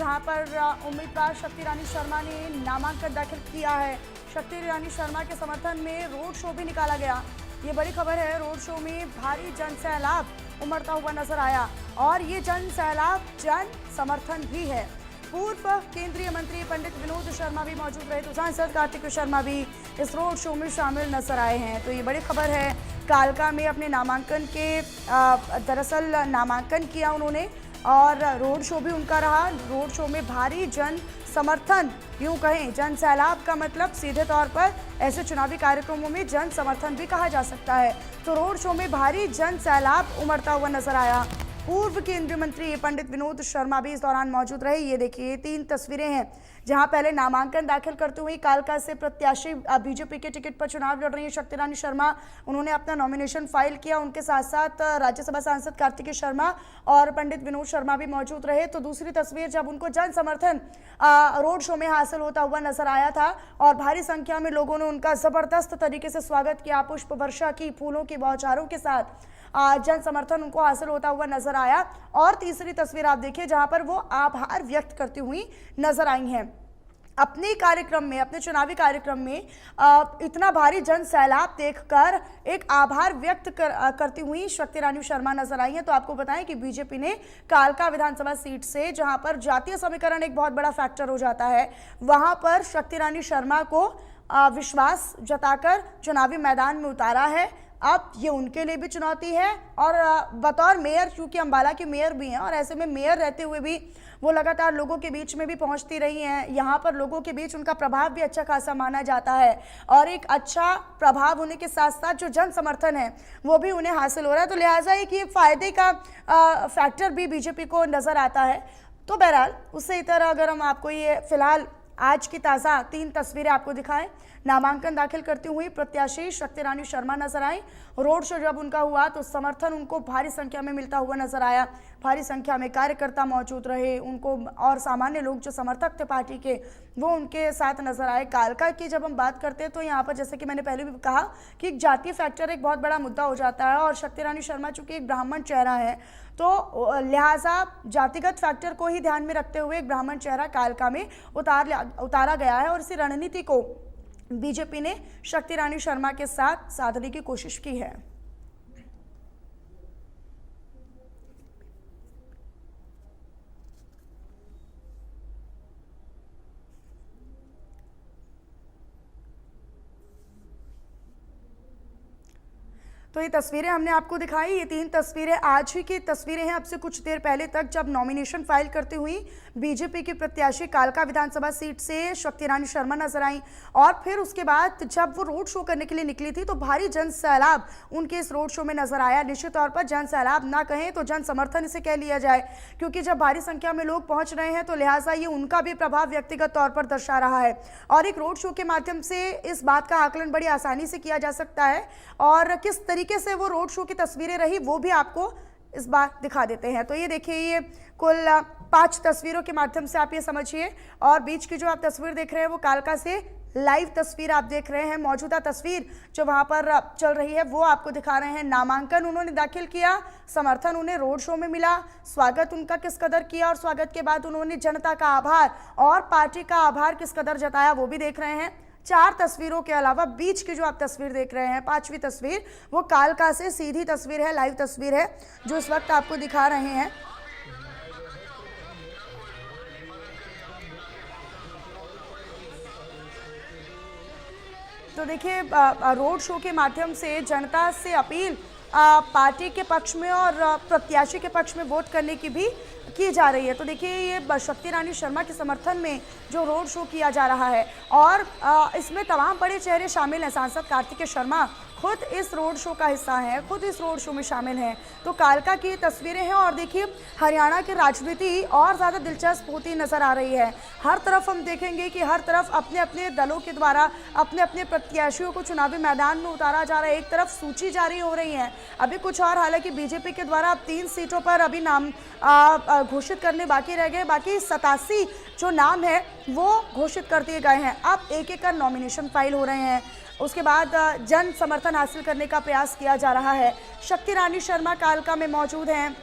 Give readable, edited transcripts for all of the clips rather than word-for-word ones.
जहां पर उम्मीदवार शक्ति रानी शर्मा ने नामांकन दाखिल किया है। शक्ति रानी शर्मा के समर्थन में रोड शो भी निकाला गया। ये बड़ी खबर है। रोड शो में भारी जन सैलाब उमड़ता हुआ नजर आया और ये जन सैलाब जन समर्थन भी है। पूर्व केंद्रीय मंत्री पंडित विनोद शर्मा भी मौजूद रहे तो सांसद कार्तिक शर्मा भी इस रोड शो में शामिल नजर आए हैं। तो ये बड़ी खबर है। कालका में अपने नामांकन के दरअसल नामांकन किया उन्होंने और रोड शो भी उनका रहा। रोड शो में भारी जन समर्थन, यूं कहें जन सैलाब का मतलब सीधे तौर पर ऐसे चुनावी कार्यक्रमों में जन समर्थन भी कहा जा सकता है। तो रोड शो में भारी जन सैलाब उमड़ता हुआ नजर आया। पूर्व केंद्रीय मंत्री पंडित विनोद शर्मा भी इस दौरान मौजूद रहे। ये देखिए 3 तस्वीरें हैं जहां पहले नामांकन दाखिल करते हुए कालका से प्रत्याशी बीजेपी के टिकट पर चुनाव लड़ रही है शक्ति रानी शर्मा, उन्होंने अपना नॉमिनेशन फाइल किया। उनके साथ साथ राज्यसभा सांसद कार्तिक शर्मा और पंडित विनोद शर्मा भी मौजूद रहे। तो दूसरी तस्वीर जब उनको जन समर्थन रोड शो में हासिल होता हुआ नजर आया था और भारी संख्या में लोगों ने उनका जबरदस्त तरीके से स्वागत किया, पुष्प वर्षा की, फूलों की बौछारों के साथ जन समर्थन उनको हासिल होता हुआ नजर आया। और तीसरी तस्वीर आप देखिए जहां पर वो आभार व्यक्त करती हुई नजर आई हैं। अपने कार्यक्रम में, अपने चुनावी कार्यक्रम में इतना भारी जन सैलाब देखकर एक आभार व्यक्त करती हुई शक्ति रानी शर्मा नजर आई हैं। तो आपको बताएं कि बीजेपी ने कालका विधानसभा सीट से, जहां पर जातीय समीकरण एक बहुत बड़ा फैक्टर हो जाता है, वहां पर शक्ति रानी शर्मा को विश्वास जताकर चुनावी मैदान में उतारा है। अब ये उनके लिए भी चुनौती है और बतौर मेयर, चूंकि अंबाला की मेयर भी हैं और ऐसे में मेयर रहते हुए भी वो लगातार लोगों के बीच में भी पहुंचती रही हैं। यहाँ पर लोगों के बीच उनका प्रभाव भी अच्छा खासा माना जाता है और एक अच्छा प्रभाव होने के साथ साथ जो जन समर्थन है वो भी उन्हें हासिल हो रहा है। तो लिहाजा एक ये फायदे का फैक्टर भी बीजेपी को नज़र आता है। तो बहरहाल उससे इतर अगर हम आपको ये फिलहाल आज की ताज़ा 3 तस्वीरें आपको दिखाएं, नामांकन दाखिल करती हुई प्रत्याशी शक्ति रानी शर्मा नजर आई। रोड शो जब उनका हुआ तो समर्थन उनको भारी संख्या में मिलता हुआ नजर आया। भारी संख्या में कार्यकर्ता मौजूद रहे उनको और सामान्य लोग जो समर्थक थे पार्टी के वो उनके साथ नजर आए। कालका की जब हम बात करते हैं तो यहाँ पर जैसे कि मैंने पहले भी कहा कि एक जातीय फैक्टर एक बहुत बड़ा मुद्दा हो जाता है और शक्ति रानी शर्मा चूंकि एक ब्राह्मण चेहरा है तो लिहाजा जातिगत फैक्टर को ही ध्यान में रखते हुए एक ब्राह्मण चेहरा कालका में उतारा गया है और इसी रणनीति को बीजेपी ने शक्ति रानी शर्मा के साथ साधने की कोशिश की है। तो ये तस्वीरें हमने आपको दिखाई। ये 3 तस्वीरें आज ही की तस्वीरें हैं। अब से कुछ देर पहले तक जब नॉमिनेशन फाइल करती हुई बीजेपी की प्रत्याशी कालका विधानसभा सीट से शक्ति रानी शर्मा नजर आई और फिर उसके बाद जब वो रोड शो करने के लिए निकली थी तो भारी जन सैलाब उनके इस रोड शो में नजर आया। निश्चित तौर पर जन सैलाब ना कहें तो जन समर्थन इसे कह लिया जाए, क्योंकि जब भारी संख्या में लोग पहुंच रहे हैं तो लिहाजा ये उनका भी प्रभाव व्यक्तिगत तौर पर दर्शा रहा है और एक रोड शो के माध्यम से इस बात का आकलन बड़ी आसानी से किया जा सकता है और किस तरीके से वो रोड शो की तस्वीरें रही वो भी आपको इस बार दिखा देते हैं। तो ये देखिए, ये कुल 5 तस्वीरों के माध्यम से आप ये समझिए और बीच की जो आप तस्वीर देख रहे हैं वो कालका से लाइव तस्वीर आप देख रहे हैं। मौजूदा तस्वीर जो वहां पर चल रही है वो आपको दिखा रहे हैं। नामांकन उन्होंने दाखिल किया, समर्थन उन्हें रोड शो में मिला, स्वागत उनका किस कदर किया और स्वागत के बाद उन्होंने जनता का आभार और पार्टी का आभार किस कदर जताया वो भी देख रहे हैं। 4 तस्वीरों के अलावा बीच की जो आप तस्वीर देख रहे हैं, 5वीं तस्वीर, वो कालका से सीधी तस्वीर है, लाइव तस्वीर है जो इस वक्त आपको दिखा रहे हैं। तो देखिए रोड शो के माध्यम से जनता से अपील पार्टी के पक्ष में और प्रत्याशी के पक्ष में वोट करने की भी की जा रही है। तो देखिए ये शक्ति रानी शर्मा के समर्थन में जो रोड शो किया जा रहा है और इसमें तमाम बड़े चेहरे शामिल हैं। सांसद कार्तिक शर्मा खुद इस रोड शो का हिस्सा हैं, खुद इस रोड शो में शामिल हैं। तो कालका की तस्वीरें हैं और देखिए हरियाणा की राजनीति और ज़्यादा दिलचस्प होती नज़र आ रही है। हर तरफ हम देखेंगे कि हर तरफ अपने अपने दलों के द्वारा अपने अपने प्रत्याशियों को चुनावी मैदान में उतारा जा रहा है। एक तरफ सूची जारी हो रही है, अभी कुछ और, हालांकि बीजेपी के द्वारा अब 3 सीटों पर अभी नाम घोषित करने बाकी रह गए, बाकी 87 जो नाम है वो घोषित कर दिए गए हैं। अब एक एक कर नॉमिनेशन फाइल हो रहे हैं, उसके बाद जन समर्थन हासिल करने का प्रयास किया जा रहा है। शक्ति रानी शर्मा कालका में मौजूद हैं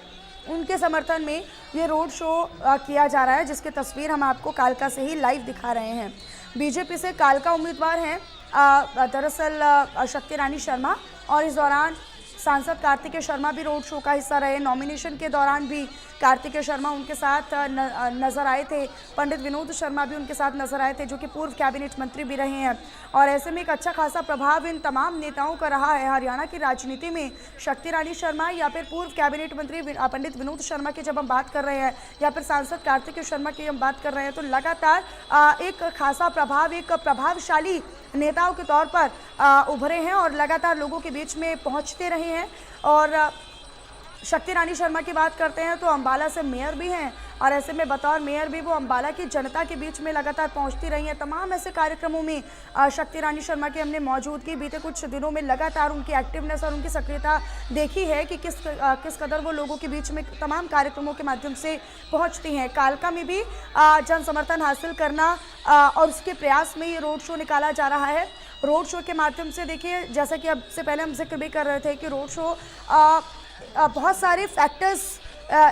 उनके समर्थन में ये रोड शो किया जा रहा है, जिसकी तस्वीर हम आपको कालका से ही लाइव दिखा रहे हैं। बीजेपी से कालका उम्मीदवार हैं दरअसल शक्ति रानी शर्मा, और इस दौरान सांसद कार्तिकेय शर्मा भी रोड शो का हिस्सा रहे। नॉमिनेशन के दौरान भी कार्तिकेय शर्मा उनके साथ नजर आए थे। पंडित विनोद शर्मा भी उनके साथ नजर आए थे, जो कि पूर्व कैबिनेट मंत्री भी रहे हैं। और ऐसे में एक अच्छा खासा प्रभाव इन तमाम नेताओं का रहा है हरियाणा की राजनीति में। शक्ति रानी शर्मा या फिर पूर्व कैबिनेट मंत्री पंडित विनोद शर्मा की जब हम बात कर रहे हैं, या फिर सांसद कार्तिकेय शर्मा की हम बात कर रहे हैं, तो लगातार एक खासा प्रभाव, एक प्रभावशाली नेताओं के तौर पर उभरे हैं और लगातार लोगों के बीच में पहुंचते रहे हैं। और शक्ति रानी शर्मा की बात करते हैं तो अंबाला से मेयर भी हैं, और ऐसे में बतौर मेयर भी वो अंबाला की जनता के बीच में लगातार पहुंचती रही हैं। तमाम ऐसे कार्यक्रमों में शक्ति रानी शर्मा की हमने मौजूदगी बीते कुछ दिनों में लगातार उनकी एक्टिवनेस और उनकी सक्रियता देखी है कि किस कदर वो लोगों के बीच में तमाम कार्यक्रमों के माध्यम से पहुंचती हैं। कालका में भी जन समर्थन हासिल करना और उसके प्रयास में ये रोड शो निकाला जा रहा है। रोड शो के माध्यम से देखिए, जैसा कि अब से पहले हम जिक्र भी कर रहे थे कि रोड शो बहुत सारे फैक्टर्स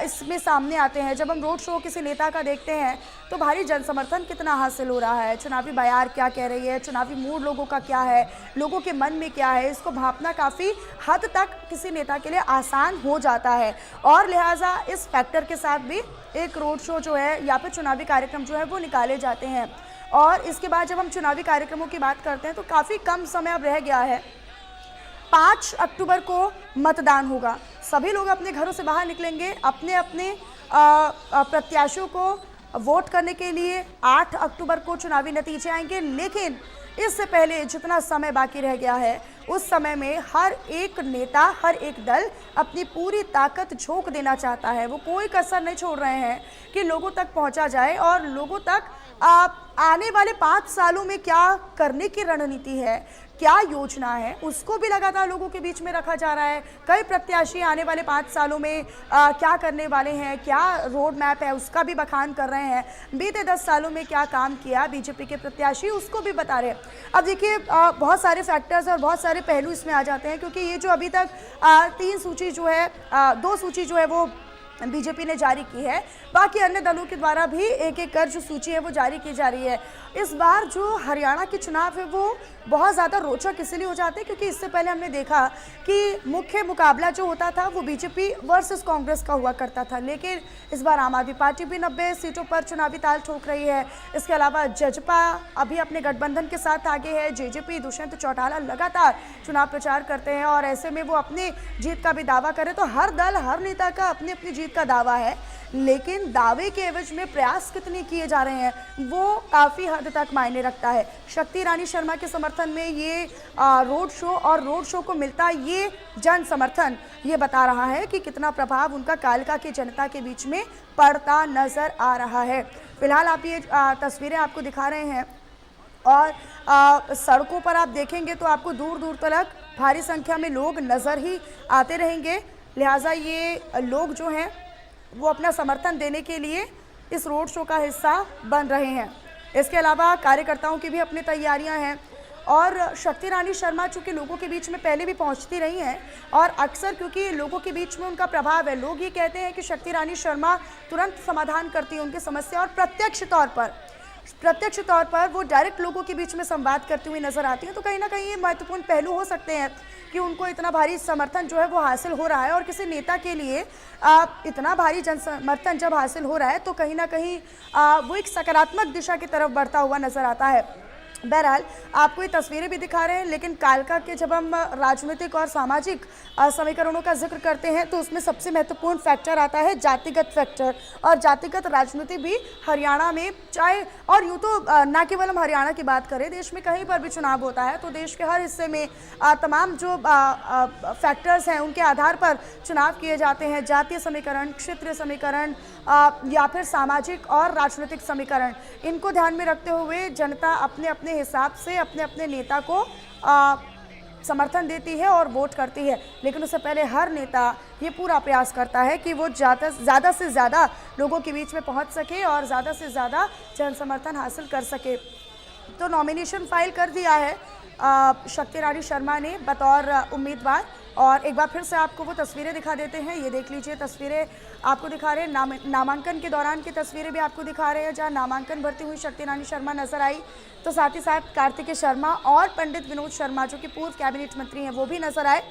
इसमें सामने आते हैं। जब हम रोड शो किसी नेता का देखते हैं तो भारी जन समर्थन कितना हासिल हो रहा है, चुनावी बयार क्या कह रही है, चुनावी मूड लोगों का क्या है, लोगों के मन में क्या है, इसको भांपना काफ़ी हद तक किसी नेता के लिए आसान हो जाता है। और लिहाजा इस फैक्टर के साथ भी एक रोड शो जो है या फिर चुनावी कार्यक्रम जो है वो निकाले जाते हैं। और इसके बाद जब हम चुनावी कार्यक्रमों की बात करते हैं तो काफ़ी कम समय अब रह गया है। 5 अक्टूबर को मतदान होगा। सभी लोग अपने घरों से बाहर निकलेंगे अपने अपने प्रत्याशियों को वोट करने के लिए। 8 अक्टूबर को चुनावी नतीजे आएंगे, लेकिन इससे पहले जितना समय बाकी रह गया है उस समय में हर एक नेता, हर एक दल अपनी पूरी ताकत झोंक देना चाहता है। वो कोई कसर नहीं छोड़ रहे हैं कि लोगों तक पहुंचा जाए और लोगों तक आने वाले 5 सालों में क्या करने की रणनीति है, क्या योजना है, उसको भी लगातार लोगों के बीच में रखा जा रहा है। कई प्रत्याशी आने वाले 5 सालों में क्या करने वाले हैं, क्या रोड मैप है, उसका भी बखान कर रहे हैं। बीते 10 सालों में क्या काम किया बीजेपी के प्रत्याशी, उसको भी बता रहे हैं। अब देखिए बहुत सारे फैक्टर्स और बहुत सारे पहलू इसमें आ जाते हैं, क्योंकि ये जो अभी तक 2 सूची जो है वो बीजेपी ने जारी की है, बाकी अन्य दलों के द्वारा भी एक एक कर जो सूची है वो जारी की जा रही है। इस बार जो हरियाणा के चुनाव है वो बहुत ज़्यादा रोचक इसलिए हो जाते हैं क्योंकि इससे पहले हमने देखा कि मुख्य मुकाबला जो होता था वो बीजेपी वर्सेस कांग्रेस का हुआ करता था, लेकिन इस बार आम आदमी पार्टी भी 90 सीटों पर चुनावी ताल ठोक रही है। इसके अलावा जजपा अभी अपने गठबंधन के साथ आगे है। जेजेपी दुष्यंत चौटाला लगातार चुनाव प्रचार करते हैं और ऐसे में वो अपनी जीत का भी दावा करें तो हर दल, हर नेता का अपनी अपनी जीत का दावा है, लेकिन दावे के एवज में प्रयास कितने किए जा रहे हैं वो काफ़ी हद तक मायने रखता है। शक्ति रानी शर्मा के समर्थन में ये रोड शो और रोड शो को मिलता ये जन समर्थन ये बता रहा है कि कितना प्रभाव उनका कालका की जनता के बीच में पड़ता नजर आ रहा है। फिलहाल आप ये तस्वीरें आपको दिखा रहे हैं और सड़कों पर आप देखेंगे तो आपको दूर दूर तक भारी संख्या में लोग नज़र ही आते रहेंगे। लिहाजा ये लोग जो हैं वो अपना समर्थन देने के लिए इस रोड शो का हिस्सा बन रहे हैं। इसके अलावा कार्यकर्ताओं की भी अपनी तैयारियां हैं और शक्ति रानी शर्मा चूँकि लोगों के बीच में पहले भी पहुंचती रही हैं और अक्सर क्योंकि लोगों के बीच में उनका प्रभाव है, लोग ये कहते हैं कि शक्ति रानी शर्मा तुरंत समाधान करती है उनकी समस्या और प्रत्यक्ष तौर पर वो डायरेक्ट लोगों के बीच में संवाद करती हुई नजर आती हैं। तो कहीं ना कहीं ये महत्वपूर्ण पहलू हो सकते हैं कि उनको इतना भारी समर्थन जो है वो हासिल हो रहा है और किसी नेता के लिए इतना भारी जन समर्थन जब हासिल हो रहा है तो कहीं ना कहीं वो एक सकारात्मक दिशा की तरफ बढ़ता हुआ नजर आता है। बहरहाल आपको ये तस्वीरें भी दिखा रहे हैं, लेकिन कालका के जब हम राजनीतिक और सामाजिक समीकरणों का जिक्र करते हैं तो उसमें सबसे महत्वपूर्ण फैक्टर आता है जातिगत फैक्टर। और जातिगत राजनीति भी हरियाणा में चाहे और यूँ तो ना केवल हम हरियाणा की बात करें, देश में कहीं पर भी चुनाव होता है तो देश के हर हिस्से में तमाम जो फैक्टर्स हैं उनके आधार पर चुनाव किए जाते हैं। जातीय समीकरण, क्षेत्रीय समीकरण या फिर सामाजिक और राजनीतिक समीकरण, इनको ध्यान में रखते हुए जनता अपने अपने हिसाब से अपने अपने नेता को समर्थन देती है और वोट करती है। लेकिन उससे पहले हर नेता ये पूरा प्रयास करता है कि वो ज़्यादा से ज़्यादा लोगों के बीच में पहुंच सके और ज़्यादा से ज़्यादा जन समर्थन हासिल कर सके। तो नॉमिनेशन फाइल कर दिया है शक्ति रानी शर्मा ने बतौर उम्मीदवार और एक बार फिर से आपको वो तस्वीरें दिखा देते हैं। ये देख लीजिए, तस्वीरें आपको दिखा रहे हैं, नामांकन के दौरान की तस्वीरें भी आपको दिखा रहे हैं, जहां नामांकन भरती हुई शक्ति रानी शर्मा नजर आई, तो साथ ही साथ कार्तिकेय शर्मा और पंडित विनोद शर्मा जो कि पूर्व कैबिनेट मंत्री हैं वो भी नजर आए।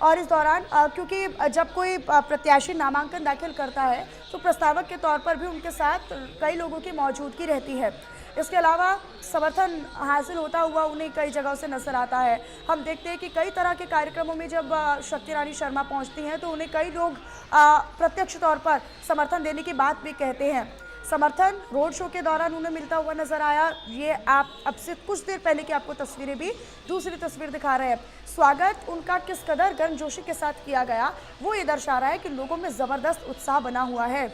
और इस दौरान क्योंकि जब कोई प्रत्याशी नामांकन दाखिल करता है तो प्रस्तावक के तौर पर भी उनके साथ कई लोगों की मौजूदगी रहती है। इसके अलावा समर्थन हासिल होता हुआ उन्हें कई जगहों से नजर आता है। हम देखते हैं कि कई तरह के कार्यक्रमों में जब शक्ति रानी शर्मा पहुंचती हैं तो उन्हें कई लोग प्रत्यक्ष तौर पर समर्थन देने की बात भी कहते हैं। समर्थन रोड शो के दौरान उन्हें मिलता हुआ नजर आया। ये आप अब से कुछ देर पहले की आपको तस्वीरें भी दूसरी तस्वीर दिखा रहे हैं। स्वागत उनका किस कदर गर्मजोशी के साथ किया गया वो ये दर्शा रहा है कि लोगों में जबरदस्त उत्साह बना हुआ है।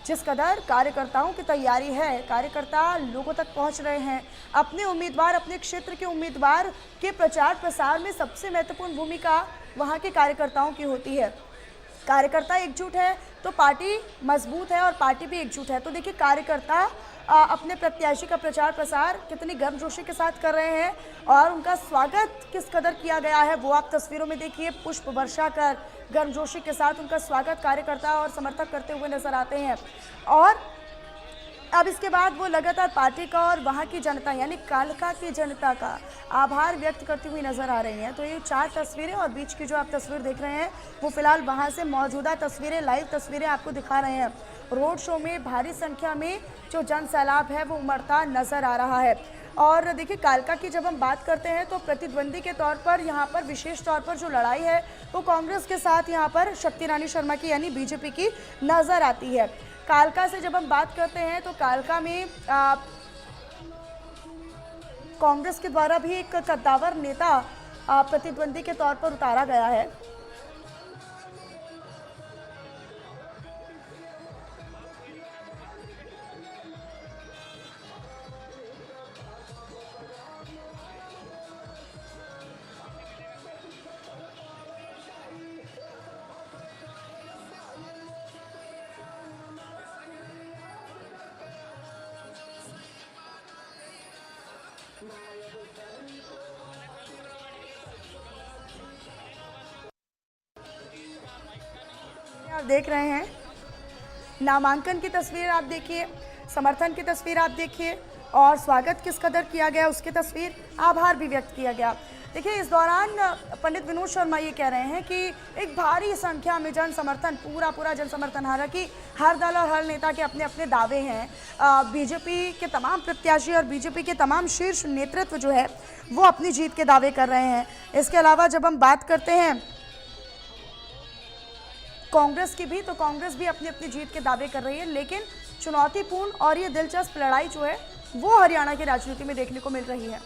जिस कदर कार्यकर्ताओं की तैयारी है, कार्यकर्ता लोगों तक पहुंच रहे हैं। अपने उम्मीदवार, अपने क्षेत्र के उम्मीदवार के प्रचार प्रसार में सबसे महत्वपूर्ण भूमिका वहां के कार्यकर्ताओं की होती है। कार्यकर्ता एकजुट है तो पार्टी मजबूत है और पार्टी भी एकजुट है। तो देखिए, कार्यकर्ता अपने प्रत्याशी का प्रचार प्रसार कितनी गर्मजोशी के साथ कर रहे हैं और उनका स्वागत किस कदर किया गया है वो आप तस्वीरों में देखिए। पुष्प वर्षा कर गर्मजोशी के साथ उनका स्वागत कार्यकर्ता और समर्थक करते हुए नजर आते हैं। और अब इसके बाद वो लगातार पार्टी का और वहाँ की जनता यानी कालका की जनता का आभार व्यक्त करती हुई नजर आ रही हैं। तो ये 4 तस्वीरें और बीच की जो आप तस्वीर देख रहे हैं वो फिलहाल वहाँ से मौजूदा तस्वीरें, लाइव तस्वीरें आपको दिखा रहे हैं। रोड शो में भारी संख्या में जो जन सैलाब है वो उमड़ता नजर आ रहा है। और देखिए, कालका की जब हम बात करते हैं तो प्रतिद्वंदी के तौर पर यहाँ पर विशेष तौर पर जो लड़ाई है वो कांग्रेस के साथ यहाँ पर शक्ति रानी शर्मा की यानी बीजेपी की नजर आती है। कालका से जब हम बात करते हैं तो कालका में कांग्रेस के द्वारा भी एक कद्दावर नेता प्रतिद्वंदी के तौर पर उतारा गया है। आप देख रहे हैं, नामांकन की तस्वीर आप देखिए, समर्थन की तस्वीर आप देखिए और स्वागत किस कदर किया गया उसकी तस्वीर, आभार भी व्यक्त किया गया। देखिए, इस दौरान पंडित विनोद शर्मा ये कह रहे हैं कि एक भारी संख्या में जन समर्थन, पूरा जन समर्थन, हालांकि हर दल और हर नेता के अपने अपने दावे हैं। बीजेपी के तमाम प्रत्याशी और बीजेपी के तमाम शीर्ष नेतृत्व जो है वो अपनी जीत के दावे कर रहे हैं। इसके अलावा जब हम बात करते हैं कांग्रेस की भी, तो कांग्रेस भी अपनी अपनी जीत के दावे कर रही है। लेकिन चुनौतीपूर्ण और ये दिलचस्प लड़ाई जो है वो हरियाणा की राजनीति में देखने को मिल रही है।